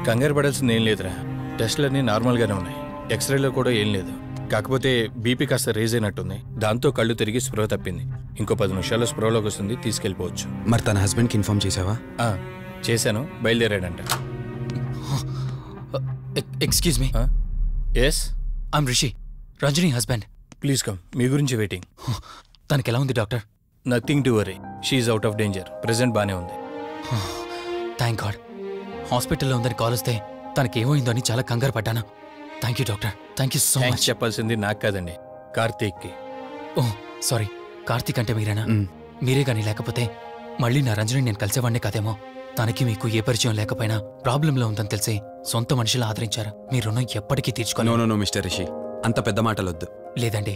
కంగారు పడాల్సింది ఏం లేదురా. టెస్టులన్నీ నార్మల్గానే ఉన్నాయి. ఎక్స్రేలో కూడా ఏం లేదు. కాకపోతే బీపీ కాస్త రేజ్ అయినట్టుంది. దాంతో కళ్ళు తిరిగి స్పృహ తప్పింది. ఇంకో 10 నిమిషాల్లో స్పృహలోకి వస్తుంది, తీసుకెళ్ళిపోవచ్చు. మరి తన హస్బెండ్కి ఇన్ఫార్మ్ చేసావా? చేశాను, బయలుదేరాడంట. Excuse me. Yes, I'm Rishi, Ranjani husband. Please come. మీ గురించి వెయిటింగ్. తనకి ఎలా ఉంది doctor? Nothing to worry. She's out of danger. Present బానే ఉంది. Thank god. హాస్పిటల్లో ఉందని కాల్ వస్తే తనకేమైందో అని చాలా కంగారు పడ్డాను. Thank you doctor. Thank you so much. చెప్పాల్సింది నాకు కాదండి, కార్తీక్కి. ఓ సారీ, కార్తీక్ అంటే మీరేనా? మీరే గానీ లేకపోతే మళ్ళీ నా రంజని నేను కలిసేవాడినే కాదేమో. తనకి మీకు ఏ పరిచయం లేకపోయినా ప్రాబ్లంలో ఉందని తెలిసి సొంత మనుషులు ఆదరించారు. మీ రుణం ఎప్పటికీ తీర్చుకోను. నో మిస్టర్ రిషి, అంత పెద్ద మాటలొద్దు. లేదండి,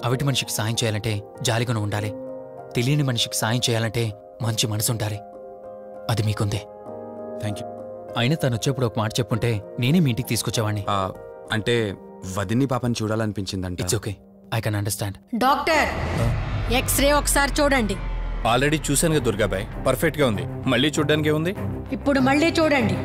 అవిటి మనిషికి సాయం చేయాలంటే జాలిగుణ ఉండాలి. తెలియని మనిషికి సాయం చేయాలంటే మంచి మనసు ఉండాలి. అది మీకుందే. Thank you. అయినా తను వచ్చేప్పుడు ఒక మాట చెప్పుంటే నేనే మీ ఇంటికి తీసుకొచ్చేవాడిని. అంటే వదిన్ని పాపని చూడాలనిపించిందంట. It's okay, I can understand. Doctor, x-ray ఒకసారి చూడండి. ఆల్రెడీ చూశాను కదా దుర్గాబాయ్, పర్ఫెక్ట్ గా ఉంది. మళ్ళీ చూడ్డానికి ఏముంది? ఇప్పుడు మళ్ళీ చూడండి.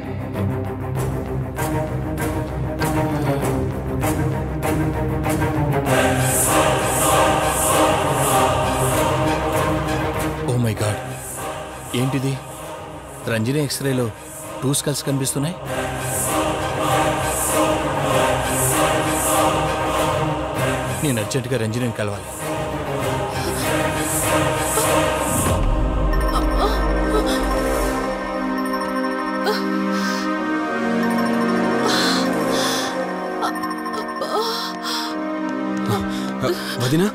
ఓ మై గాడ్, ఏంటిది? రంజని ఎక్స్రేలో 2 స్కల్స్ కనిపిస్తున్నాయి. నేను అర్జెంటుగా రంజనిని కలవాలి. వదినా,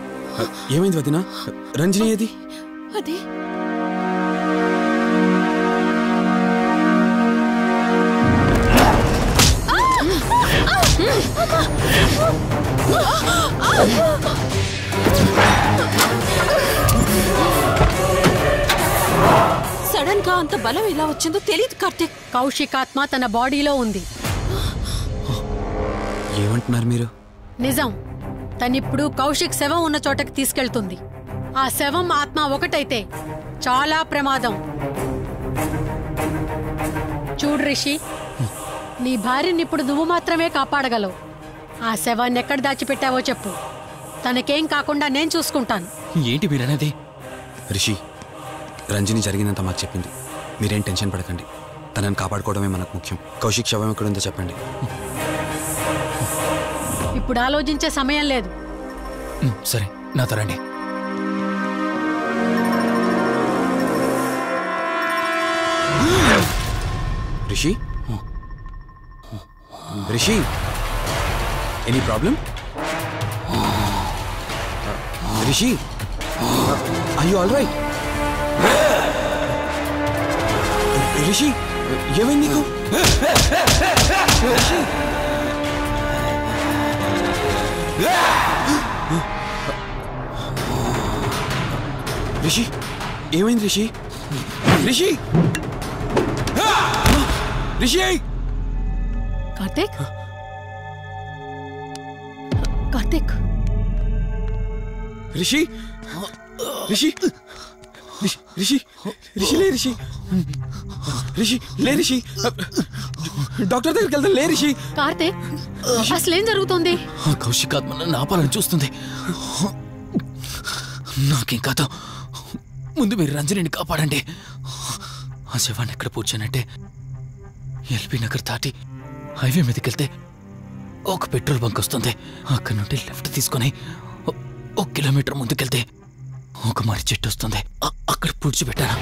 ఏమైంది వదినా? రంజని ఏది? అది సడన్ గా అంత బలం ఎలా వచ్చిందో తెలియదు కార్తీక్. కౌశిక్ ఆత్మ తన బాడీలో ఉంది. ఏమంటున్నారు మీరు? నిజం. తనిప్పుడు కౌశిక్ శవం ఉన్న చోటకి తీసుకెళ్తుంది. ఆ శవం ఆత్మ ఒకటైతే చాలా ప్రమాదం. చూడు రిషి, నీ భార్యని ఇప్పుడు నువ్వు మాత్రమే కాపాడగలవు. ఆ శవాన్ని ఎక్కడ దాచిపెట్టావో చెప్పు. తనకేం కాకుండా నేను చూసుకుంటాను. ఏంటి మీరనేది? రిషి, రంజని జరిగిందంత మాకు చెప్పింది. మీరేం టెన్షన్ పడకండి. తనని కాపాడుకోవడమే మనకు ముఖ్యం. కౌశిక్ శవం ఎక్కడుందో చెప్పండి. ఇప్పుడు ఆలోచించే సమయం లేదు. సరే, నాతో రండి. Rishi, Rishi, any problem? Rishi, are you all right? Rishi, ఏమైంది నీకు? రిషి, రిషి, ఏమైంది రిషి? రిషి, రిషి! కార్తీక్, కార్తీక్, రిషి, రిషి, రిషి, రిషి లే రిషి, రిషి లే రిషి, డాక్టర్ దగ్గరికి వెళ్తాను. లే రిషి. కార్తీక్, అసలేం జరుగుతుంది? కౌశిక్ ఆత్మ నన్ను ఆపాలని చూస్తుంది. నాకేం కాదు, ముందు మీరు రంజనిని కాపాడండి. ఆ శవాన్ని ఎక్కడ పూడ్చానంటే ఎల్బీ నగర్ దాటి హైవే మీదకెళ్తే ఒక పెట్రోల్ బంక్ వస్తుంది. అక్కడ నుండి లెఫ్ట్ తీసుకుని 1 కిలోమీటర్ ముందుకెళ్తే ఒక మర్రి చెట్టు వస్తుంది. అక్కడ పూడ్చిపెట్టాను.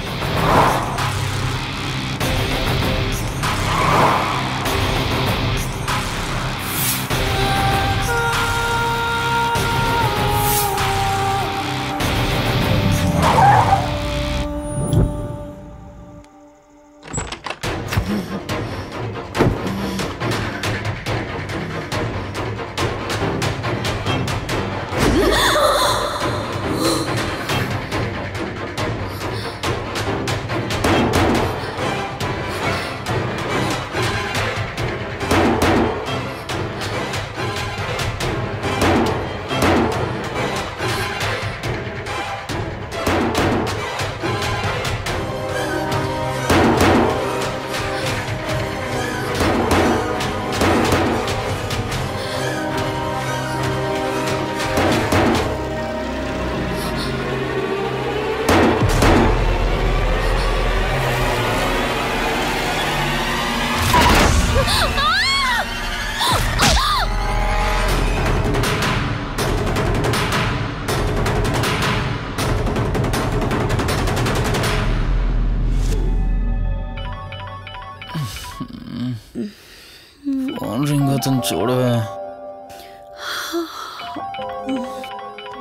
అవుతుంది చూడవే.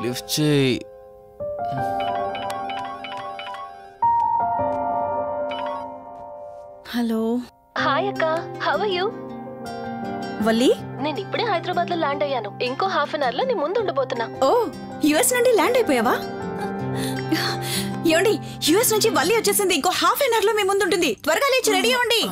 లిఫ్ట్ చేయి. హలో. హాయ్ అక్క, హౌ ఆర్ యు? వల్లి, నేను ఇప్పుడే హైదరాబాద్ లో ల్యాండ్ అయ్యాను. ఇంకో హాఫ్ అన్ అవర్ లో నీ ముందు ఉండబోతున్నా. ఓ యుఎస్ నుండి ల్యాండ్ అయిపోయావా? ఏమండి, యుఎస్ నుంచి వల్లి వచ్చేసింది. ఇంకో హాఫ్ అన్ అవర్ లో మీ ముందు ఉంటుంది. త్వరగా లేచి రెడీ అవ్వండి.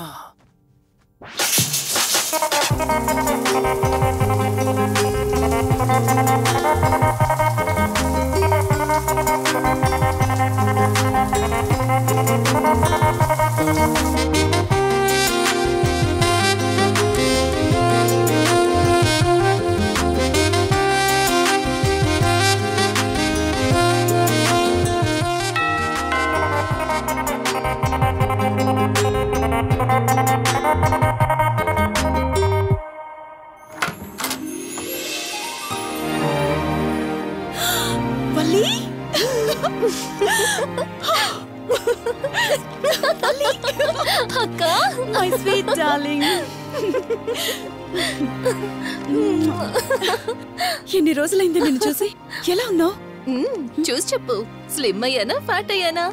అక్క, మై స్వీట్ డార్లింగ్. ఎన్ని రోజులైంది నిన్ను చూసి. ఎలా ఉన్నావు? చూసి చెప్పు. స్లిమ్ అయ్యానా, ఫ్యాట్ అయ్యానా?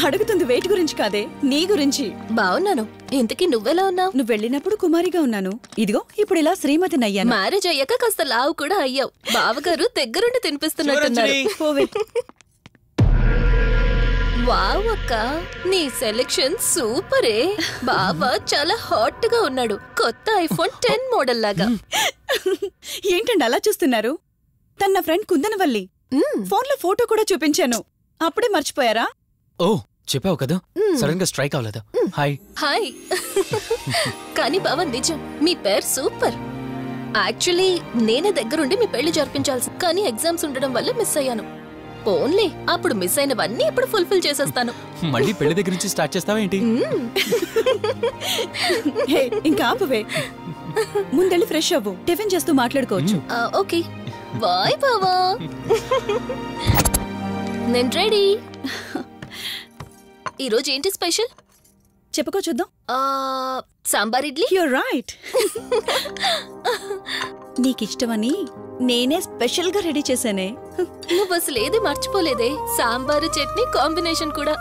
అడుగుతుంది వెయిట్ గురించి కాదే, నీ గురించి. బాగున్నాను. ఇంతకీ నువ్వెలా ఉన్నావు? నువ్వు వెళ్ళినప్పుడు కుమారిగా ఉన్నాను. ఇదిగో ఇప్పుడు ఇలా శ్రీమతిని అయ్యాను. మ్యారేజ్ అయ్యాక కాస్త లావు కూడా అయ్యావు. బావగారు దగ్గరుండి తినిపిస్తున్నట్టున్నారు. వావ్ అక్క, నీ సెలెక్షన్ సూపరే. బావ చాలా హాట్ గా ఉన్నాడు. కొత్త ఐఫోన్ 10 మోడల్ లాగా. ఏంటండి అలా చూస్తున్నారు? తన ఫ్రెండ్ కుందనవల్లి. ఫోన్ లో ఫోటో కూడా చూపించాను. అప్పుడే మర్చిపోయారా? ఓ చెప్పావు కదా, సడన్ గా స్ట్రైక్ అవ్వలేదు. Hi hi. కానీ బావ నిజం, మీ పేరు సూపర్. యాక్చువల్లీ నేనే దగ్గరుండి మీ పెళ్లి జరిపించాల్సి, కానీ ఎగ్జామ్స్ ఉండడం వల్ల మిస్ అయ్యాను. పోన్లే, అప్పుడు మిస్ అయినవన్నీ ఇప్పుడు ఫుల్ఫిల్ చేసేస్తాను. మళ్ళీ పెళ్లి దగ్గర నుంచి స్టార్ట్ చేస్తావా ఏంటి? ఇంకా ఆపువే. ముందెళ్ళి ఫ్రెష్ అవ్వు, టిఫిన్ చేస్తూ మాట్లాడుకోవచ్చు. ఓకే బాయ్ బావా. నేను రెడీ. ఈరోజు ఏంటి స్పెషల్ చెప్పుకో చూద్దాం. సాంబార్ ఇడ్లీ. You're right. నీకిష్టమని నేనే స్పెషల్ గా రెడీ చేశానే. నువ్వు అసలు ఏది మర్చిపోలేదే. సాంబారు చట్నీ కాంబినేషన్ కూడా.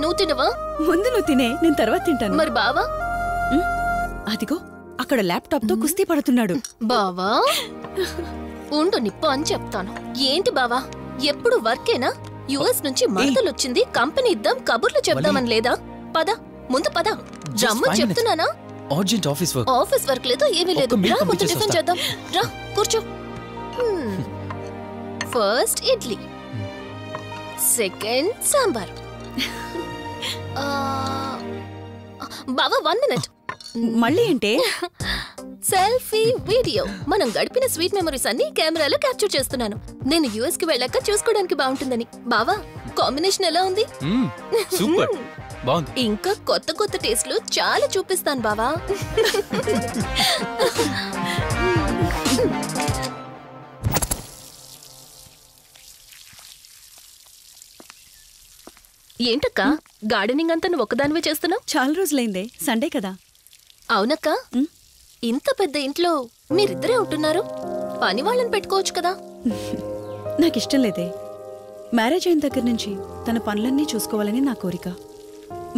నువ్వు తినవా? ముందు నువ్వు తినే, నేను తర్వాత తింటాను. మరి బావా? అదిగో అక్కడ ల్యాప్టాప్ తో కుస్తీ పడుతున్నాడు. బావా ఉండు, నిప్పు అని చెప్తాను. ఏంటి బావా, ఎప్పుడు వర్కేనా? యుఎస్ నుంచి మరదలొచ్చింది, కంపెనీ ఇద్దాం, కబుర్లు చెప్దామని లేదా? పద ముందు పద. రమ్మని చెప్తున్నానా? Urgent office work. Office work లేదు, ఏమీ లేదు. రా ముందు టిఫిన్ చేద్దాం. రా కూర్చో. First idli, second sambar. బావా 1 మినిట్. మళ్ళీ అంటే సెల్ఫీ వీడియో. మనం గడిపిన స్వీట్ మెమరీస్ అన్ని కెమెరాలో క్యాప్చర్ చేస్తున్నాను. నేను యుఎస్ కి వెళ్ళాక చూసుకోవడానికి బాగుంటుందని. బావా కాంబినేషన్ ఎలా ఉంది? సూపర్ బాగుంది. ఇంకా కొత్త కొత్త టేస్ట్లు చాలా చూపిస్తాను బావా. ఏంటక్క, గార్డెనింగ్ అంతా నువ్వు ఒక్కదానివే చేస్తున్నావు? చాలా రోజులైందే, సండే కదా. అవునక్క, ఇంత పెద్ద ఇంట్లో మీరిద్దరే ఉంటున్నారు. పని వాళ్ళని పెట్టుకోవచ్చు కదా. నాకిష్టం లేదే. మ్యారేజ్ అయిన దగ్గర నుంచి తన పనులన్నీ చూసుకోవాలని నా కోరిక.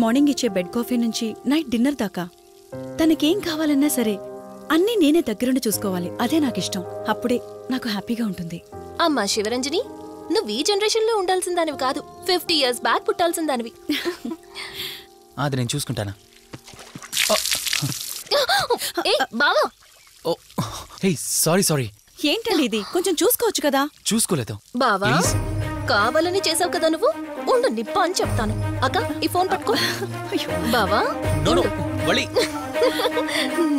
మార్నింగ్ ఇచ్చే బెడ్ కాఫీ నుంచి నైట్ డిన్నర్ దాకా తనకేం కావాలన్నా సరే అన్నీ నేనే దగ్గరుండి చూసుకోవాలి. అదే నాకిష్టం. అప్పుడే నాకు హ్యాపీగా ఉంటుంది. అమ్మా శివరంజని, నువ్వు ఈ జనరేషన్ లో ఉండాల్సిన దానివి కాదు. 50 years బ్యాక్ పుట్టాల్సిన దానివి. అది నేను చూసుకుంటానా? బావా. Hey sorry. ఏంటండి ఇది? కొంచెం చూసుకోవచ్చు కదా. చూసుకోలేదు బావా. కావాలని చేసావు కదా నువ్వు. ఉండు, నిప్ప అని చెప్తాను. అక్క ఈ ఫోన్ పట్టుకో. బావా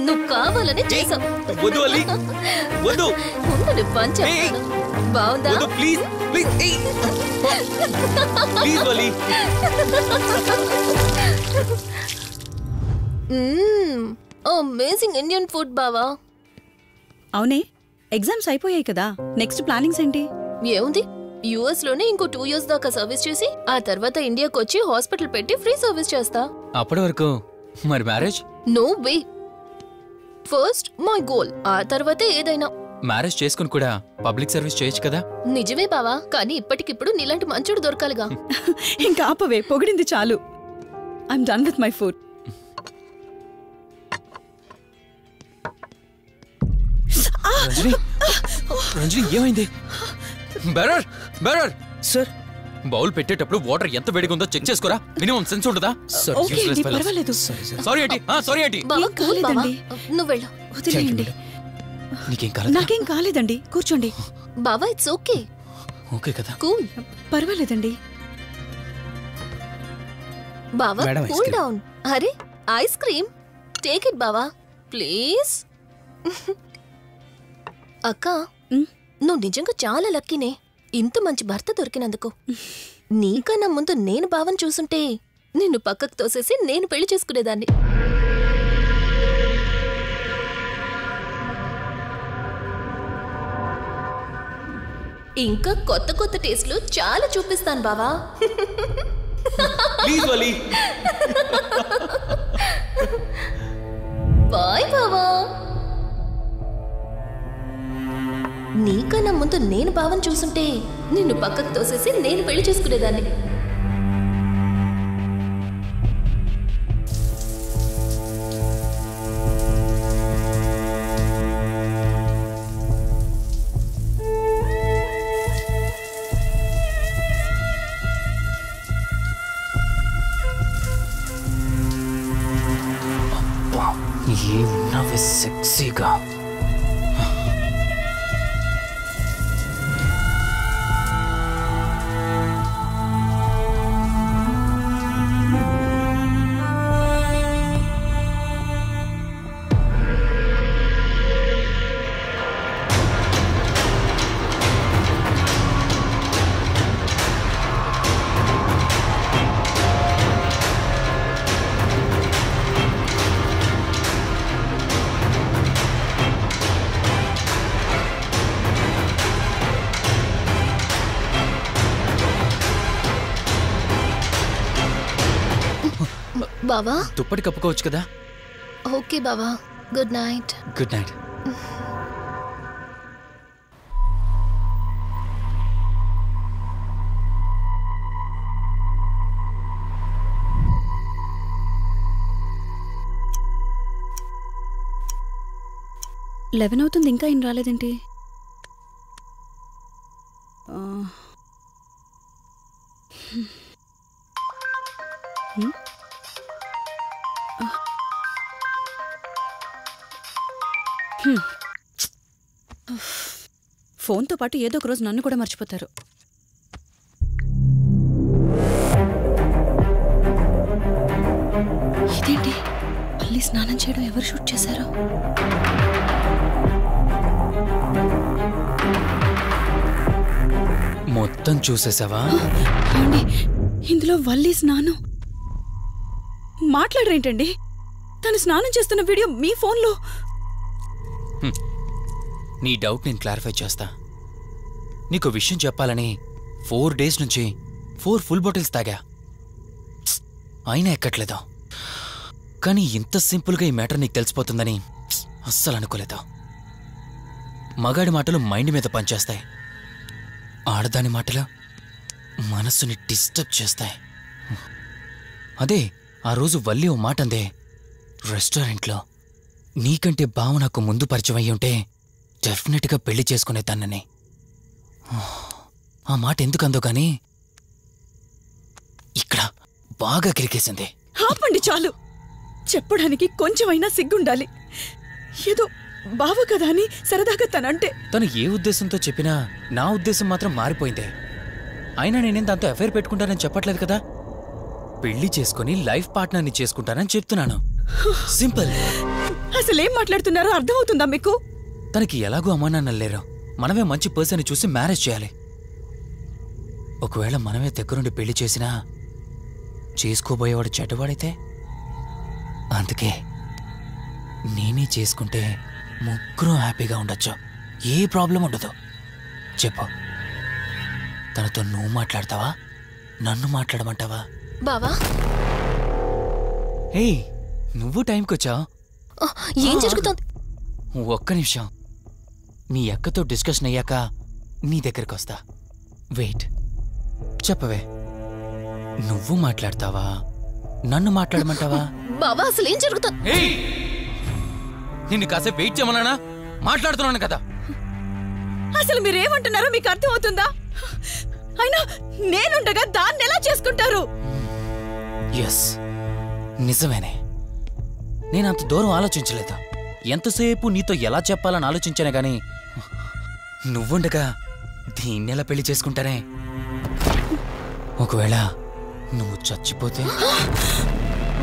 నువ్వు కావాలని చేసావు. ఉండు, నిప్ప అని చెప్తాను. బావుందా? అమేజింగ్ ఇండియన్ ఫుడ్ బావా. అవునే, ఎగ్జామ్స్ అయిపోయాయి కదా. నెక్స్ట్ ప్లానింగ్స్ ఏంటి? ఏముంది, యుఎస్ లోనే ఇంకో 2 years దాకా సర్వీస్ చేసి ఆ తర్వాత ఇండియాకి వచ్చి హాస్పిటల్ పెట్టి ఫ్రీ సర్వీస్ చేస్తా. అప్పటి వరకు మరి marriage? No way. First my goal, ఆ తర్వాతే ఏదైనా. మ్యారేజ్ చేసుకుని కూడా పబ్లిక్ సర్వీస్ చేయొచ్చు కదా? నిజమే బావా, కానీ ఇప్పటికిప్పుడు నీలాంటి మంచుడు దొరకాలిగా. ఇంకా ఆపవే, పొగిడింది చాలు. I'm done with my food. Ranjani, Ranjani ఏమైంది? బెరర్ బెరర్ సార్, బౌల్ పెట్టేటప్పుడు వాటర్ ఎంత వేడిగా ఉందో చెక్ చేసుకోరా. మినిమం సెన్స్ ఉండదా? ఓకే అండి, పర్వాలేదు. సారీ ఏంటి, సారీ ఏంటి. బావా, కూల్ బావా. కాలేదండి. నువ్వు వెళ్ళు. వదిలేయండి. నీకేం కాలేదు? నాకేం కాలేదండి, కూర్చోండి. బావా, ఇట్స్ ఓకే. ఓకే కదా? కూల్. పర్వాలేదండి. బావా, madam, ice cool cream. Down. అరే, ఐస్ క్రీమ్ టేక్ ఇట్ బావా ప్లీజ్. అక్క, నువ్వు నిజంగా చాలా లక్కీనే, ఇంత మంచి భర్త దొరికినందుకు. నీకన్నా ముందు నేను బావని చూసుంటే నిన్ను పక్కకు తోసేసి నేను పెళ్లి చేసుకునేదాన్ని. ఇంకా కొత్త కొత్త టేస్ట్లు చాలా చూపిస్తాను బావా. Please Vali. బాయ్ బావా. నీకన్నా ముందు నేను బావని చూసుంటే నిన్ను పక్కకు తోసేసి నేను పెళ్లి చేసుకునేదాన్ని. ఏమున్నావే సెక్సీగా. బావా, దుప్పటి కప్పుకోవచ్చు కదా? ఓకే బావా, good night. Good night. Eleven అవుతుంది, ఇంకా ఏం రాలేదేంటి? ఫోన్తో పాటు ఏదో ఒక రోజు నన్ను కూడా మర్చిపోతారు. ఇదేంటి, మళ్ళీ స్నానం చేయడం ఎవరు షూట్ చేశారో? మొత్తం చూసేసావా? ఏమండి, ఇందులో వల్లి స్నానం మాట్లాడరేంటండి? తను స్నానం చేస్తున్న వీడియో మీ ఫోన్లో. నీ డౌట్ నేను క్లారిఫై చేస్తా. నీకు విషయం చెప్పాలని 4 days నుంచి 4 full bottles తాగా, అయినా ఎక్కట్లేదు. కానీ ఇంత సింపుల్గా ఈ మ్యాటర్ నీకు తెలిసిపోతుందని అస్సలు అనుకోలేదు. మగాడి మాటలు మైండ్ మీద పనిచేస్తాయి, ఆడదాని మాటలు మనస్సుని డిస్టర్బ్ చేస్తాయి. అదే ఆ రోజు వల్లి ఓ మాట అందే రెస్టారెంట్లో, నీకంటే బావ నాకు ముందు పరిచయం అయ్యి ఉంటే డెఫినెట్గా పెళ్లి చేసుకునేదాన్నని. ఆ మాట ఎందుకందో గానీ ఇక్కడ బాగా కిరికేసింది. ఆపండి చాలు, చెప్పడానికి కొంచెమైనా సిగ్గుండాలి. ఏదో బావ కదా అని సరదాగా తనంటే. తను ఏ ఉద్దేశంతో చెప్పినా నా ఉద్దేశం మాత్రం మారిపోయిందే. అయినా నేనేం దాంతో అఫైర్ పెట్టుకుంటానని చెప్పట్లేదు కదా, పెళ్లి చేసుకుని లైఫ్ పార్ట్నర్ని చేసుకుంటానని చెప్తున్నాను. సింపుల్. అసలేం మాట్లాడుతున్నారో అర్థమవుతుందా మీకు? తనకి ఎలాగూ అమ్మానాన్నలు లేరు, మనమే మంచి పర్సన్ చూసి మ్యారేజ్ చేయాలి. ఒకవేళ మనమే దగ్గరుండి పెళ్లి చేసినా చేసుకోబోయేవాడు చెడ్డవాడైతే, అందుకే నేనే చేసుకుంటే ముగ్గురు హ్యాపీగా ఉండొచ్చు, ఏ ప్రాబ్లం ఉండదు. చెప్పు, తనతో నువ్వు మాట్లాడతావా, నన్ను మాట్లాడమంటావా? బావా ఏయ్, నువ్వు టైంకి వచ్చావు. ఏం జరుగుతుంది? ఒక్క నిమిషం, మీ అక్కతో డిస్కషన్ అయ్యాక నీ దగ్గరికి వస్తా. వెయిట్, చెప్పవే, నువ్వు మాట్లాడతావా, నన్ను మాట్లాడమంటావా? బావా అసలు ఏం జరుగుతుంది? నిన్ను కాసేపు వెయిట్ చేయమన్నానా? మాట్లాడుతున్నాను కదా. అసలు మీరేమంటున్నారో మీకు అర్థమవుతుందా? అయినా నేనుండగా దాన్ని ఎలా చేసుకుంటారు? ఎస్, నిజమేనే. నేనంత దూరం ఆలోచించలేదు. ఎంతసేపు నీతో ఎలా చెప్పాలని ఆలోచించానే గాని నువ్వుండగా దీన్నెలా పెళ్లి చేసుకుంటానే? ఒకవేళ నువ్వు చచ్చిపోతే?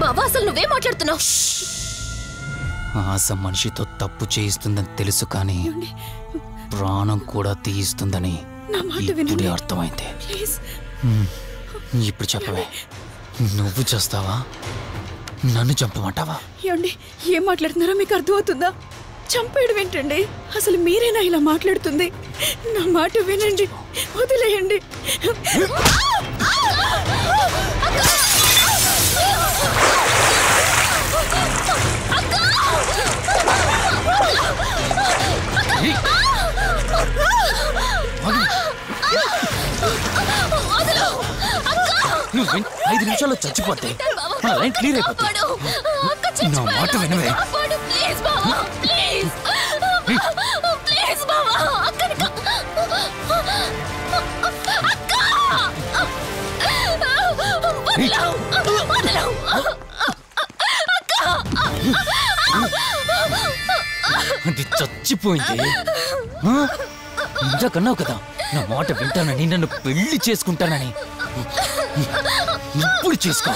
బావా అసలు నువ్వేం మాట్లాడుతున్నావు? ఆశ మనిషితో తప్పు చేయిస్తుందని తెలుసు, కానీ ప్రాణం కూడా తీయిస్తుందని ఇప్పుడే అర్థమైంది. ఇప్పుడు చెప్పవే, నువ్వు చేస్తావా, నన్ను చంపమంటావా? ఏమండి, ఏం మాట్లాడుతున్నారో మీకు అర్థమవుతుందా? చంపేయడం ఏంటండి? అసలు మీరేనా ఇలా మాట్లాడుతుంది? నా మాట వినండి, వదిలేయండి. నువ్వు 5 నిమిషాల్లో చచ్చిపోతే మన లైన్ క్లియర్ అయిపోతుంది. నా మాట వినవే. అది చచ్చిపోయింది. ఇంతకన్నావు కదా నా మాట వింటానని, నన్ను పెళ్లి చేసుకుంటానని. ఇప్పుడు చేసుకో.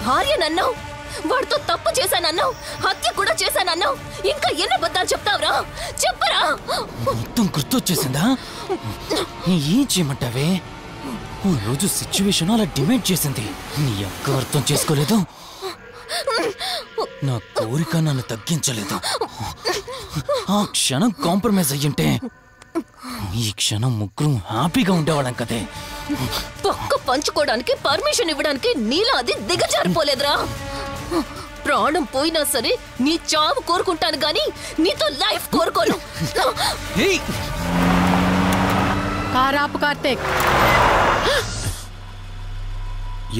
భార్యనన్నావు, వాడితో తప్పు చేశానన్నావు, హత్య కూడా చేశానన్నావు. ఇంకా ఎన్ని అబద్ధాలు చెప్తావురా? చెప్పరా? మొత్తం గుర్తొచ్చేసిందా? ఏం చేయమంటావే? ఓ రోజు సిచ్యువేషన్ అలా డిమాండ్ చేసింది. నీ అక్క అర్థం చేసుకోలేదు. నా కోరిక నన్ను తగ్గించలేదు. ఆ క్షణం కాంప్రమైజ్ అయ్యుంటే ఈ క్షణం ముగ్గురు హ్యాపీగా ఉండేవాళ్ళం కదే. పక్క పంచుకోవడానికి పర్మిషన్ ఇవ్వడానికి నీలా అది దిగజారిపోలేదురా. ప్రాణం పోయినా సరే నీ చావు కోరుకుంటాను గాని నీతో లైఫ్ కోరుకోను. కారాపు కార్తీక్.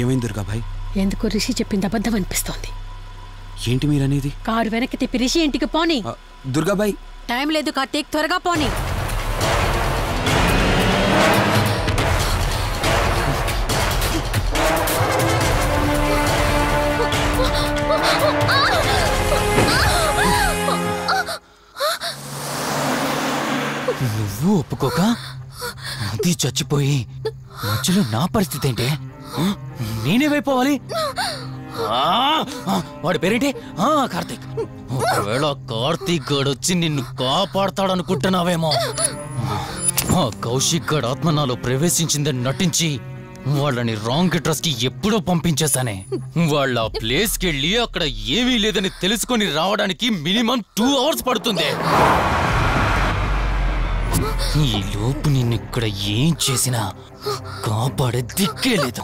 ఏమైంది దుర్గాభాయ్? ఎందుకు రిషి చెప్పింది అబద్ధం అనిపిస్తోంది. ఏంటి మీరనేది? కారు వెనక్కి తిప్పి రిషి ఇంటికి పోని. దుర్గాభాయ్ టైం లేదు కార్తీక్, త్వరగా పోని. అది చచ్చిపోయి మధ్యలో నా పరిస్థితి ఏంటి? నేనేమైపోవాలి? వాడి పేరేంటి? కార్తీక్. ఒకవేళ కార్తీక్ గడు వచ్చి నిన్ను కాపాడతాడనుకుంటున్నావేమో. కౌశిక్ గడ్ ఆత్మ నాలో ప్రవేశించిందని నటించి వాళ్ళని రాంగ్ అడ్రస్ కి ఎప్పుడో పంపించేశానే. వాళ్ళ ప్లేస్ కి వెళ్ళి అక్కడ ఏమీ లేదని తెలుసుకొని రావడానికి మినిమం 2 hours పడుతుంది. ఈ లోపు నిన్నిక్కడ ఏం చేసినా కాపాడే దిక్కే లేదు.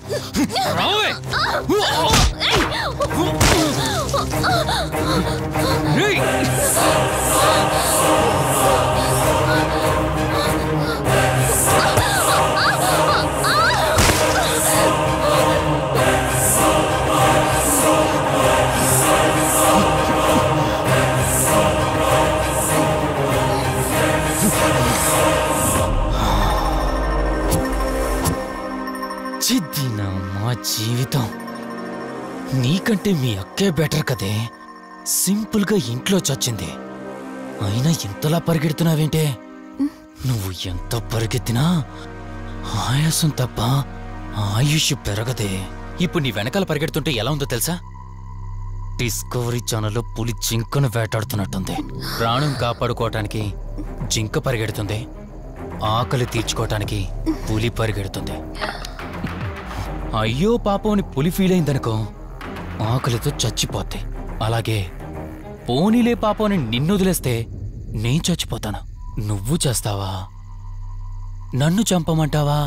చిద్దినా మా జీవితం. నీకంటే మీ అక్కే బెటర్ కదే. సింపుల్ గా ఇంట్లో చచ్చింది, అయినా ఇంతలా పరిగెడుతున్నావేంటే? నువ్వు ఎంత పరిగెత్తినా ఆయాసం తప్ప ఆయుష్ పెరగదే. ఇప్పుడు నీ వెనకాల పరిగెడుతుంటే ఎలా ఉందో తెలుసా? డిస్కవరీ ఛానల్లో పులి జింకను వేటాడుతున్నట్టుంది. ప్రాణం కాపాడుకోవటానికి జింక పరిగెడుతుంది, ఆకలి తీర్చుకోవటానికి పులి పరిగెడుతుంది. అయ్యో పాపం అని పులి ఫీల్ అయిందనుకో, ఆకలితో చచ్చిపోతే. అలాగే పోనీలే పాపం అని నిన్ను వదిలేస్తే నేను చచ్చిపోతాను. నువ్వు చేస్తావా? నన్ను చంపమంటావా?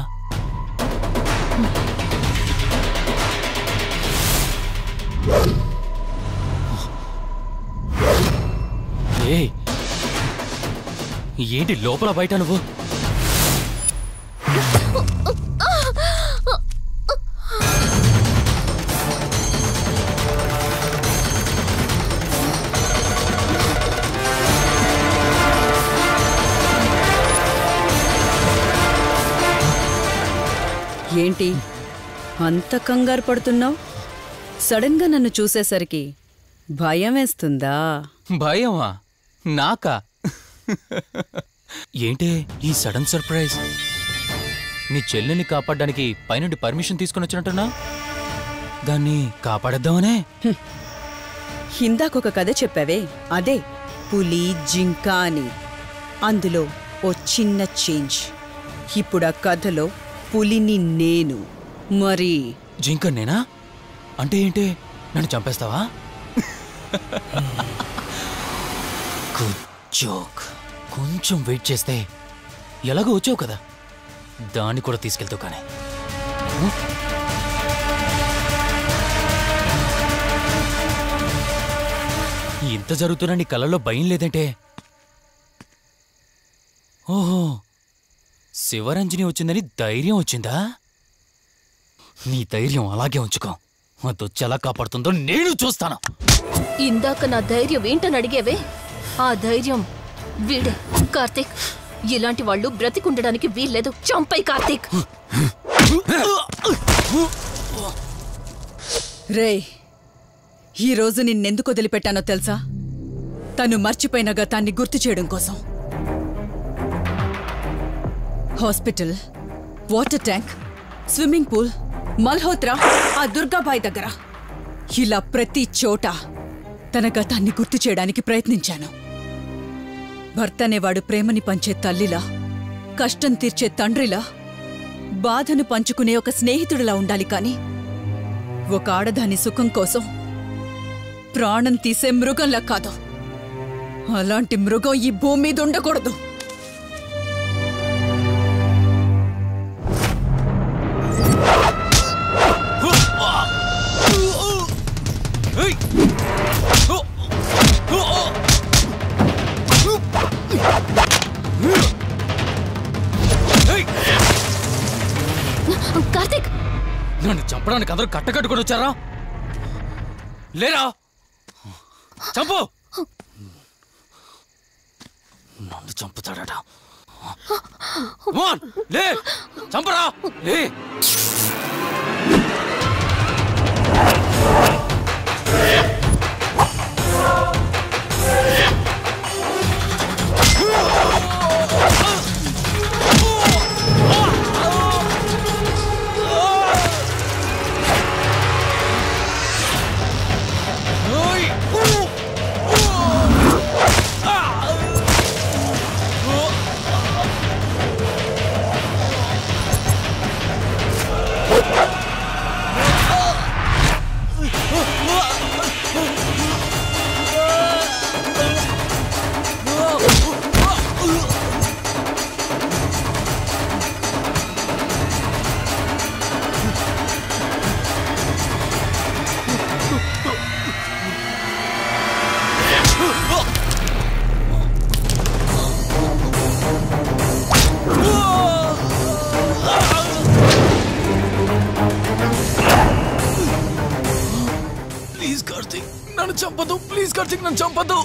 ఏంటి లోపల బయట నువ్వు? ఏంటి అంత కంగారు పడుతున్నావు? సడన్ గా నన్ను చూసేసరికి భయం వేస్తుందా? భయమా? నాకా? ఏంటే ఈ సడన్ సర్ప్రైజ్? నీ చెల్లెల్ని కాపాడడానికి పైనుండి పర్మిషన్ తీసుకుని వచ్చినట్టున్నా? దాన్ని కాపాడేద్దామనే? ఇందాకొక కథ చెప్పావే, అదే పులి జింక అని. అందులో ఓ చిన్న చేంజ్. ఇప్పుడు ఆ కథలో పులిని నేను. మరి జింక నేనా? అంటే ఏంటి? నన్ను చంపేస్తావా? Good joke. కొంచెం వెయిట్ చేస్తే ఎలాగో వచ్చావు కదా, దాన్ని కూడా తీసుకెళ్తావు. కానీ ఇంత జరుగుతున్నా నీ కళ్ళల్లో భయం లేదంటే? ఓహో, శివరంజని వచ్చిందని ధైర్యం వచ్చిందా? నీ ధైర్యం అలాగే ఉంచుకో. అదొచ్చి ఎలా కాపాడుతుందో నేను చూస్తాను. ఇందాక నా ధైర్యం ఏంటని అడిగేవే, ఆ ధైర్యం వీడే కార్తీక్. ఇలాంటి వాళ్ళు బ్రతికుండడానికి వీల్లేదు. చంపై కార్తీక్. రే, ఈరోజు నిన్నెందుకు వదిలిపెట్టానో తెలుసా? తను మర్చిపోయిన గతాన్ని గుర్తు చేయడం కోసం. Hospital, water tank, swimming pool, Malhotra, ఆ దుర్గాబాయ్ దగ్గర, ఇలా ప్రతి చోట తన గతాన్ని గుర్తు చేయడానికి ప్రయత్నించాను. భర్త అనేవాడు ప్రేమని పంచే తల్లిలా, కష్టం తీర్చే తండ్రిలా, బాధను పంచుకునే ఒక స్నేహితుడిలా ఉండాలి. కాని ఒక ఆడదాని సుఖం కోసం ప్రాణం తీసే మృగంలా కాదు. అలాంటి మృగం ఈ భూమి మీద ఉండకూడదు. కార్తీక్, నన్ను చంపడానికి అందరూ కట్టకట్టుకొని వచ్చారా? లేరా? చంపు! నన్ను చంపుతాడట. లే, చంపరా! లే! కార్తీక్ నన్ను చంపదు, ప్లీజ్ కార్తీక్ నన్ను చంపదు.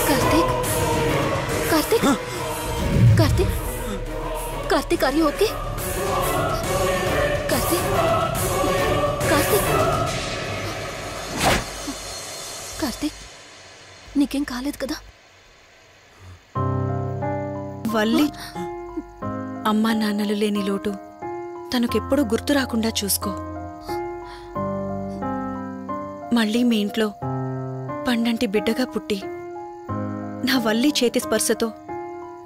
Karthik Karthik Karthik Karthik are you okay? Karthik Karthik Karthik నీకేం కాలేదు కదా? వల్లి అమ్మా నాన్నలు లేని లోటు తనకెప్పుడూ గుర్తు రాకుండా చూసుకో. మళ్ళీ మీ ఇంట్లో పండంటి బిడ్డగా పుట్టి నా వల్లి చేతి స్పర్శతో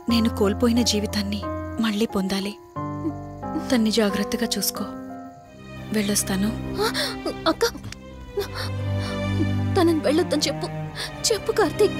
నేను కోల్పోయిన జీవితాన్ని మళ్ళీ పొందాలి. తన్ని జాగ్రత్తగా చూసుకో. వెళ్ళొస్తాను. అక్క తనని వెళ్ళొద్దని చెప్పు. చెప్పు కార్తీక్.